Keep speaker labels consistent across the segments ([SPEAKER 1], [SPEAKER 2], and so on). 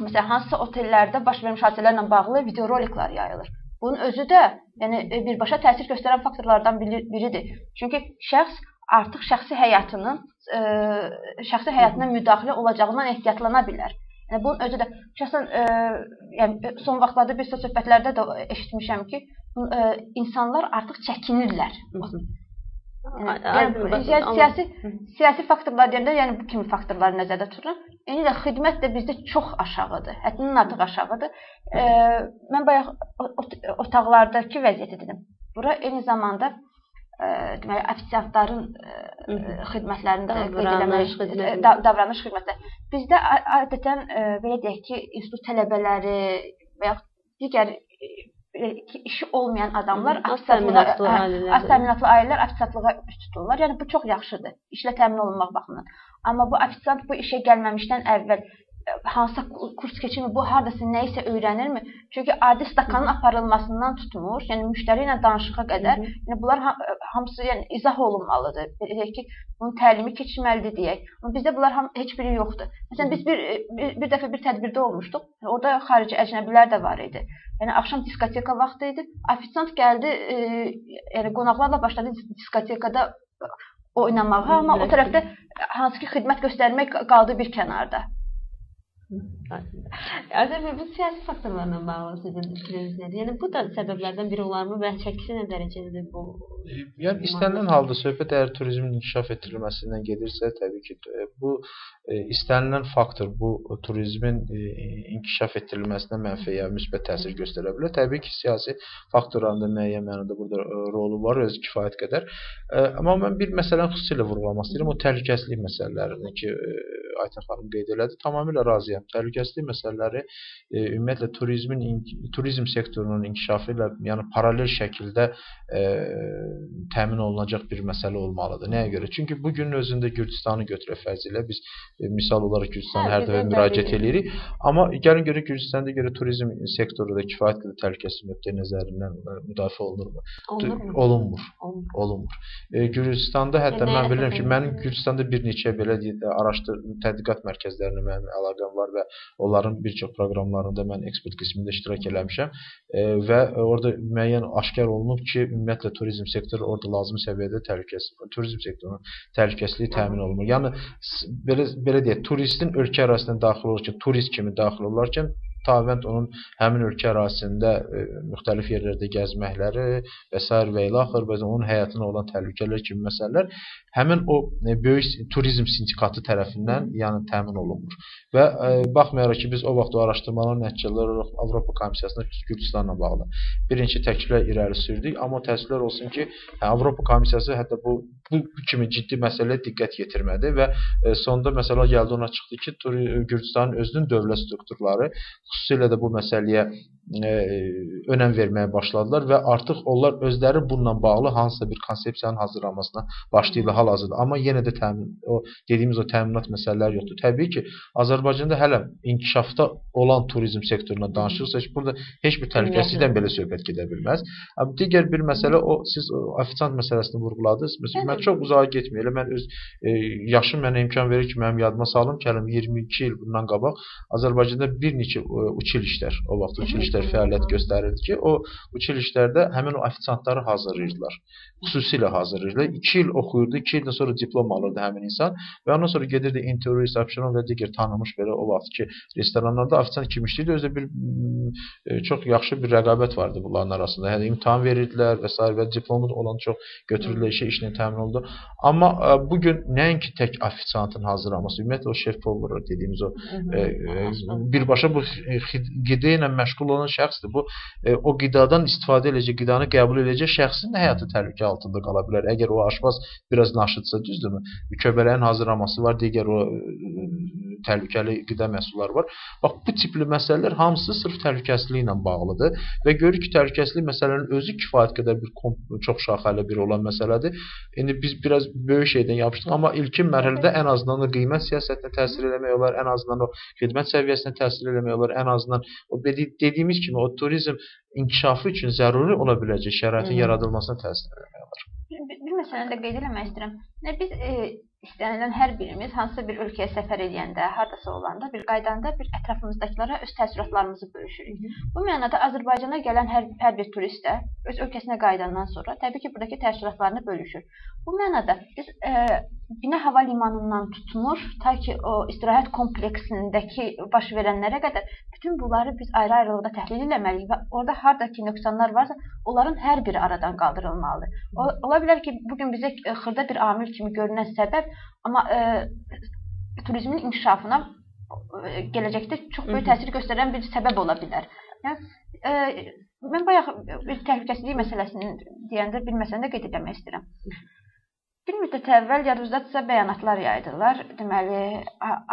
[SPEAKER 1] məsələn, hansısa otellərdə baş vermiş hadisələrlə bağlı videoroliklar yayılır. Bunun özü də yəni birbaşa təsir göstərən faktorlardan biridir. Çünki şəxs artıq şəxsi həyatına müdaxilə olacağından ehtiyatlana bilər. Yəni bunun özü də şəxsən yəni son vaxtlarda bir sıra söhbətlərdə də eşitmişəm ki, insanlar artıq çəkinirlər. Siyasi faktorlar deyəndə, yəni bu kimi faktorları nəzərdə tuturam. Eyni də xidmət də bizdə çox aşağıdır, həddindən artıq aşağıdır. Mən bayaq otaqlardakı vəziyyəti dedim. Bura eyni zamanda deməli ofisiantların xidmətlərində davranış xidmətləri. Bizdə adətən belə deyək ki, institut tələbələri və ya digər işi olmayan adamlar az təminatlı ailələr ofisiantlığa üst tuturlar. Yəni bu çox yaxşıdır, işlə təmin olunmaq baxımından. Amma bu ofisiant bu işə gəlməmişdən əvvəl hansısa kurs keçirmi, bu hardasa nə isə öyrənirmi? Çünki adi stakanın aparılmasından tutmur, yəni müştəri ilə danışığa qədər, yəni bunlar hamısı yəni izah olunmalıdır. Deyək ki, bunun təlimi keçirməlidir deyək. Amma bizdə bunlar heç biri yoxdur. Məsələn, biz bir dəfə bir tədbirdə olmuşduq. Orada xarici əcnəbilər də var idi. Yəni axşam diskoteka vaxtı idi. Ofisiant gəldi, yəni qonaqlarla başladı diskotekada oynamağa, amma o tərəfdə hansı ki xidmət göstərmək qaldı bir kənarda.
[SPEAKER 2] Azər bəy, bu siyasi faktorlarla bağlı sizin fikriniz nədir? Yəni bu da səbəblərdən biri olarmı və çəkisi nə dərəcədə bu?
[SPEAKER 3] Yəni istənilən halda söhbət əgər turizmin inkişaf etdirilməsindən gedirsə, təbii ki, bu istənilən faktor bu turizmin inkişaf etdirilməsinə mənfi ya müsbət təsir göstərə bilər. Təbii ki, siyasi faktorların da müəyyən mənada burada rolu var, öz kifayət qədər. Amma mən bir məsələni xüsusilə vurğulamaq istəyirəm, o təhlükəsizlik məsələlərini ki, Aytən xanım qeyd elədi, tamamilə razıyam. Təhlükəsizlik məsələləri ümumiyyətlə turizm sektorunun inkişafı ilə yəni paralel şəkildə təmin olunacaq bir məsələ olmalıdır. Nəyə görə? Çünki bu günün özündə Gürcüstanı götürək fərz ilə biz misal olaraq Gürcüstana hər dəfə müraciət edirik. Amma gəlin görə Gürcüstanda görə turizm sektoru da kifayət qədər təhlükəsizlik nöqteyi nəzərindən müdafiə olunurmu? Olunmur. Gürcüstanda hətta mən bilirəm ki, mənim Gürcüstanda bir neçə belə tədqiqat mərkəzlərinə mənim əlaqəm var və onların bir çox proqramlarında mən ekspert qismində iştirak eləmişəm və orada müəyyən aşkar olunub ki, ümumiyyətlə turizm sektoru orada lazım səviyyədə turizm sektorunun təhlükəsizliyi təmin olunur. Yəni belə deyək, turistin ölkə ərazisindən daxil olarkən, turist kimi daxil olarkən Tavənd onun həmin ölkə ərazisində müxtəlif yerlərdə gəzməkləri və s. və ilaxır, onun həyatına olan təhlükələr kimi məsələlər həmin o böyük turizm sindikatı tərəfindən yəni təmin olunmur. Və baxmayaraq ki, biz o vaxt o araşdırmaların nəticələri olaraq Avropa Komissiyasına Gürcüstanla bağlı bir neçə təkliflər irəli sürdük, amma təəssüflər olsun ki, Avropa Komissiyası hətta bu kimi ciddi məsələyə diqqət yetirmədi və sonda məsələ gəldi ona çıxdı ki, Gürcüstanın özünün dövlət strukturları xüsusilə də bu məsələyə önəm verməyə başladılar və artıq onlar özləri bununla bağlı hansısa bir konsepsiyanın hazırlanmasına başlayırlar hal-hazırda. Amma yenə də dediyimiz o təminat məsələləri yoxdur. Təbii ki, Azərbaycanda hələ inkişafda olan turizm sektoruna danışırsa, burada heç bir təhlükəsizlikdən belə söhbət gedə bilməz. Digər bir məsələ, siz ofisiant məsələsini vurğuladınız. Məsələn, mən çox uzağa getməyəm. Mən öz yaşım mənə imkan verir ki, mənim yadıma salım ki, 22 il bundan qabaq Azərbaycanda bir neçə uçilişlər, o vaxt uçilişlər fəaliyyət göstərirdi ki, o uçilişlərdə həmin o ofisiantları hazırlayırdılar. Xüsusilə hazırlayırdılar. 2 il oxuyurdu, 2 ildən sonra diplom alırdı həmin insan və ondan sonra gedirdi intervyu, resepsiyon və digər tanınmış belə o vaxtki restoranlarda ofisiant kimi işləyirdi. Özdə bir çox yaxşı bir rəqabət vardı bunların arasında. Yəni imtahan verirdilər və s. və diplomu olan çox götürülür işlə təmin oldu. Amma bu gün nəinki tək ofisiantın hazırlanması, ümumiyyətlə o şef power dediyimiz o birbaşa bu qida ilə məşğul olan şəxsdir. Bu o qidadan istifadə edəcək, qidanı qəbul edəcək şəxsin də həyatı təhlükə altında qala bilər. Əgər o aşpaz biraz naşıdsa, düzdürmü? Köbələyin hazırlanması var, digər o təhlükəli qida məhsulları var. Bax, bu tipli məsələlər hamısı sırf təhlükəsizliyi ilə bağlıdır və görürük ki, təhlükəsizlik məsələlərinin özü kifayət qədər bir çox şaxəli bir olan məsələdir. İndi biz biraz böyük şeydən yapışdıq, amma ilkin mərhələdə ən azından o qiymət siyasətinə təsir eləmək olar, ən azından o xidmət səviyyəsinə təsir eləmək olar, ən azından o dediyimiz kimi o turizm inkişafı üçün zəruri ola biləcək şəraitin yaradılmasına təsir eləmək olar.
[SPEAKER 1] Bir məsələni də qeyd eləmək istəyirəm. Biz istənilən hər birimiz hansısa bir ölkəyə səfər edəndə, hardasa olanda, bir qaydanda bir ətrafımızdakılara öz təəssüratlarımızı bölüşürük. Bu mənada Azərbaycana gələn hər bir turist də öz ölkəsinə qayıdandan sonra təbii ki, buradakı təəssüratlarını bölüşür. Bu mənada biz Binə hava limanından tutmuş, ta ki o istirahət kompleksindəki baş verənlərə qədər bütün bunları biz ayrı-ayrılıqda təhlil etməliyik və orada hardakı nöqsanlar varsa, onların hər biri aradan qaldırılmalıdır. Ola bilər ki, bugün bizə xırda bir amil kimi görünən səbəb, amma turizmin inkişafına gələcəkdə çox böyük təsir göstərən bir səbəb ola bilər. Yəni, mən bayaq bir təhlükəsizlik məsələsini deyəndə bir məsələni də qeyd etmək istəyirəm. Bir müddət əvvəl yadınızdadırsa bəyanatlar yaydılar. Deməli,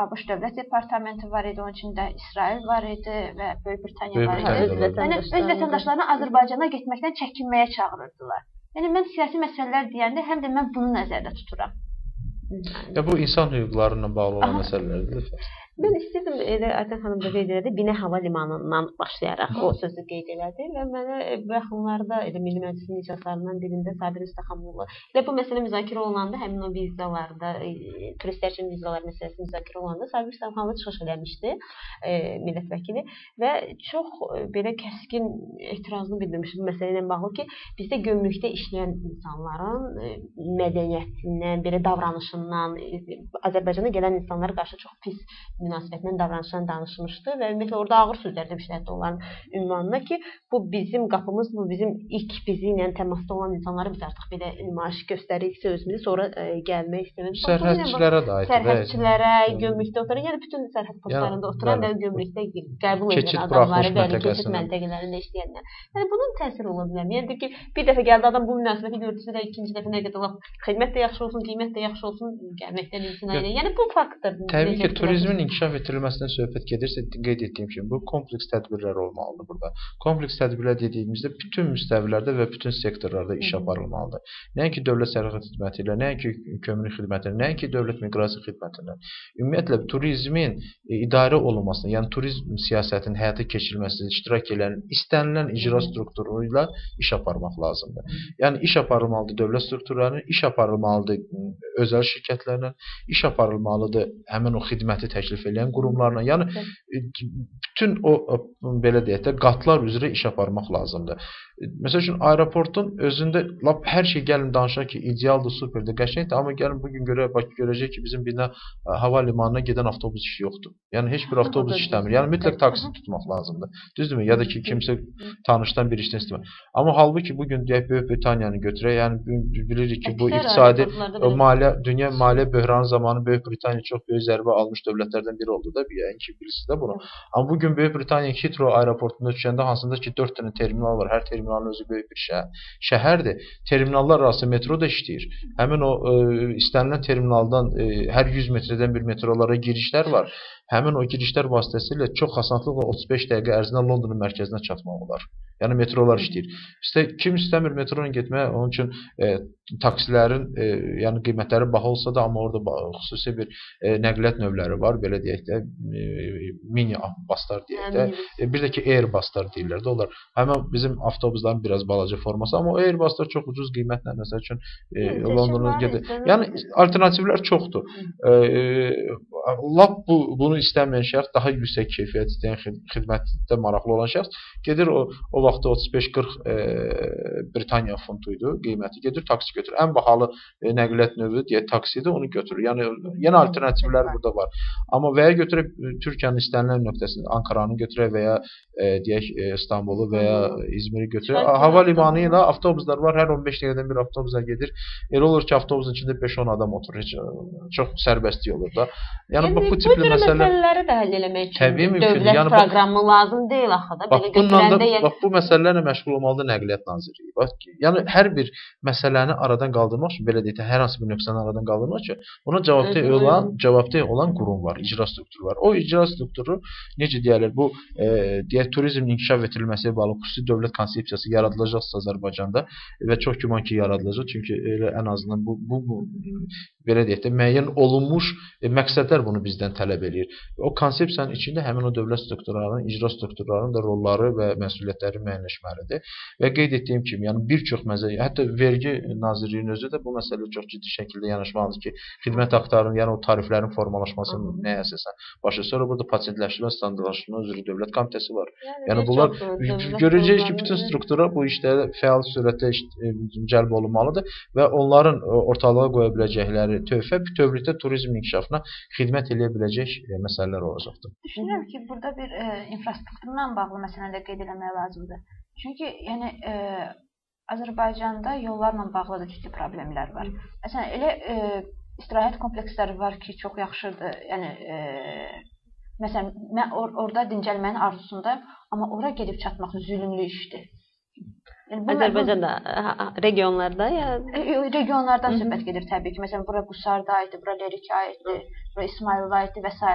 [SPEAKER 1] ABŞ Dövlət Departamenti var idi, onun içində İsrail var idi və Böyük Britaniya var idi. Yəni, öz vətəndaşlarını Azərbaycana getməkdən çəkinməyə çağırırdılar. Yəni, mən siyasi məsələlər deyəndə həm də mən bunu nəzərdə tuturam.
[SPEAKER 3] Ya, bu insan hüquqlarına bağlı olan məsələlərdir.
[SPEAKER 2] Mən istəyirdim, elə Ayten xanım da qeyd elədi, Binə hava limanından başlayaraq o sözü qeyd elədi və mənə bu yaxınlarda elə Milli Məclisin iclaslarından birində Sabir Üstəxanlı elə bu məsələ müzakirə olunanda, həmin o vizalarda, turistlər üçün vizalar məsələsi müzakirə olunanda Sabir Üstəxanlı çıxış eləmişdi, millət vəkili və çox belə kəskin etirazını bildirmişdi bu məsələ ilə bağlı ki, bizdə gömrükdə işləyən insanların mədəniyyətindən, belə davranışından, Azərbaycana gələn insanlara qarşı çox pis münasibətindən, davranışdan danışmışdı və ümumiyyətlə orada ağır sözlər demişlərdi onların ünvanına ki, bu bizim qapımız, bu bizim ilk bizi ilə təmasda olan insanları biz artıq belə nümayiş göstəririk sözümüzü, sonra gəlmək istəmirik.
[SPEAKER 3] Sərhədçilərə də aiddir.
[SPEAKER 2] Sərhədçilərə, gömrükdə oturan, yəni bütün sərhəd postlarında oturan və gömrükdə qəbul edən adamları, bəli, keçid məntəqələrində işləyənlər. Yəni bunun təsiri ola bilər. Yəni ki, bir dəfə gəldi adam bu münasibəti gördüsə də ikinci dəfə nə qədər xidmət də yaxşı olsun, qiymət də yaxşı olsun, gəlməkdən imtina edir. Yəni bu faktor.
[SPEAKER 3] Təbii ki, turizmin inkişaf etdirilməsindən söhbət gedirsə, qeyd etdiyim kimi, bu kompleks tədbirlər olmalıdır burada. Kompleks tədbirlər dediyimizdə bütün müstəvilərdə və bütün sektorlarda iş aparılmalıdır. Nəinki dövlət sərhəd xidməti ilə, nəinki kömürlük xidməti ilə, nəinki dövlət miqrasiya xidməti ilə. Ümumiyyətlə, turizmin idarə olunmasına, yəni turizm siyasətinin həyata keçirilməsində iştirak edən, istənilən icra strukturu ilə iş aparmaq lazımdır. Yəni, iş aparılmalıdır dövlət strukturlarının, iş aparılmalıdır özəl şirkətlərlə, iş aparılmalıdır həmin o xidməti təklif edən qurumlarla. Yəni, bütün o, belə deyək də, qatlar üzrə iş aparmaq lazımdır. Məsəl üçün, aeroportun özündə hər şey gəlin danışaq ki, idealdır, superdir, qəşəngdir, amma gəlin bugün görəcək ki, bizim binə hava limanına gedən avtobus işi yoxdur. Yəni, heç bir avtobus işləmir. Yəni, mütləq taksi tutmaq lazımdır. Düzdürmü? Ya da ki, kimsə tanışdan bir işdən istəmir. Amma halbuki bugün deyək, Böyük Britaniyanı götürək, yəni bilirik ki, bu iqtisadi dünya maliyyə böhranı zamanı Böyük Britaniya çox böyük zərbə almış dövlətlərdən biri oldu da, yəni ki, bilirsiniz də bunu. Amma bugün Böyük Britaniya Heathrow aeroportunda düşəndə hansında ki, 4 dənə terminal var, hər terminalın özü böyük bir şəhərdir. Terminallar arası metro da işləyir. Həmin o istənilən terminaldan hər 100 metrədən bir metrolara girişlər var. Həmin o girişlər vasitəsilə çox asanlıqla 35 dəqiqə ərzində Londonun mərkəzinə çatmaq olar. Yəni metrolar işləyir. Kim istəmir metro ilə getməyə, onun üçün taksilərin yəni qiymətləri baha olsa da, amma orada xüsusi bir nəqliyyat növləri var, belə deyək də, mini baslar deyək də, bir də ki, Airbuslar deyirlər də, onlar həmin bizim avtobusların biraz balaca forması, amma o Airbuslar çox ucuz qiymətlə, məsəl üçün Londona gedir. Yəni alternativlər çoxdur. Lap bunu istəməyən şəxs, daha yüksək keyfiyyət istəyən xidmətdə maraqlı olan şəxs gedir, o vaxtda 35-40 Britaniya funtu idi qiyməti, gedir taksi götürür. Ən bahalı nəqliyyat növü deyək taksidir, onu götürür. Yəni yenə alternativlər burada var. Amma və ya götürək Türkiyənin istənilən nöqtəsini, Ankaranı götürək və ya deyək İstanbulu və ya İzmiri götürək. Hava limanı ilə avtobuslar var, hər 15 dəqiqədən bir avtobuslar gedir. Elə olur ki, avtobusun içində 5-10 adam oturur, çox sərbəstlik olur da. Yəni bu tipli məsələləri
[SPEAKER 2] də həll eləmək üçün dövlət proqramı lazım deyil axı da. Belə götürəndə
[SPEAKER 3] bax bu məsələlərlə məşğul olmalıdır Nəqliyyat Nazirliyi. Bax yəni hər bir məsələni aradan qaldırmaq üçün, belə deyək, hər hansı bir nöqsanı aradan qaldırmaq üçün ona cavabdeh olan qurum var, icra strukturu var. O icra strukturu necə deyirlər, bu deyək turizmin inkişaf etdirilməsi ilə bağlı xüsusi dövlət konsepsiyası yaradılacaqsa Azərbaycanda və çox güman ki yaradılacaq. Çünki elə ən azından bu belə deyək də müəyyən olunmuş məqsədlər bunu bizdən tələb eləyir. o konsepsiyanın içində həmin o dövlət strukturlarının, icra strukturlarının da rolları və məsuliyyətləri müəyyənləşməlidir. Və qeyd etdiyim kimi, yəni bir çox məsələ, hətta vergi nazirliyinin özü də bu məsələyə çox ciddi şəkildə yanaşmalıdır ki, xidmət aktlarının, yəni o tariflərin formalaşmasının nəyə əsasən başa. Sonra burada pasientləşdirmə, standartlaşdırma üzrə dövlət komitəsi var. Yəni bunlar görəcəyik ki, bütün struktura bu işdə fəal surətdə cəlb olunmalıdır və onların ortalığa qoya biləcəkləri töhfə bütövlükdə turizmin inkişafına xidmət edə biləcək məsələlər olacaqdır.
[SPEAKER 1] Düşünürəm ki, burada bir infrastrukturla bağlı məsələni də qeyd etmək lazımdır. Çünki yəni Azərbaycanda yollarla bağlı da ciddi problemlər var. Məsələn, elə istirahət kompleksləri var ki, çox yaxşıdır. Yəni məsələn, mən orada dincəlməyin arzusundayım, amma ora gedib çatmaq zülmlü işdir.
[SPEAKER 2] Yəni, Azərbaycanda, regionlarda ya?
[SPEAKER 1] Regionlardan söhbət gedir təbii ki. Məsələn, bura Qusarda aiddir, bura Lerikə aiddir, bura İsmayılda aiddir və s.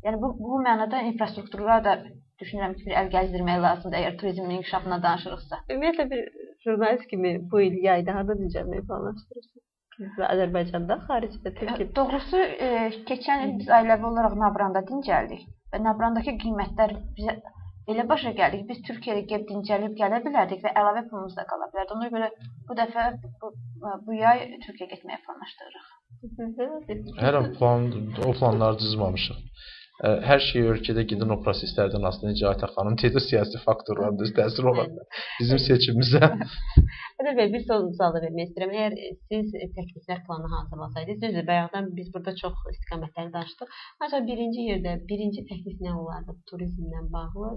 [SPEAKER 1] Yəni, bu mənada infrastrukturlara da düşünürəm ki, bir əl gəzdirmək lazımdır, əgər turizmin inkişafına danışırıqsa.
[SPEAKER 2] Ümumiyyətlə, bir jurnalist kimi bu il yayda harada dincəlməyi planlaşdırırsınız? Azərbaycanda, xaricdə, Türkiyə?
[SPEAKER 1] Doğrusu, keçən il biz ailəvi olaraq Nabranda dincəldik və Nabrandakı qiymətlər bizə elə başa gəldik, biz Türkiyədə gəlib dincəlib gələ bilərdik və əlavə pulumuz da qala bilərdi. Ona görə bu dəfə bu yay Türkiyəyə getməyə planlaşdırırıq.
[SPEAKER 3] Hər an o planları cızmamışıq. Hər şey ölkədə gedən o proseslərdən aslında Nicatə xanım dedi, siyasi faktorların da təsir ola bilər bizim seçimimizə.
[SPEAKER 2] Hədər bəy, bir sual da vermək istəyirəm. Əgər siz təkliflər planı hazırlasaydınız, düzdür, bayaqdan biz burada çox istiqamətləri danışdıq. Ancaq birinci yerdə, birinci təklif nə olardı turizmlə bağlı?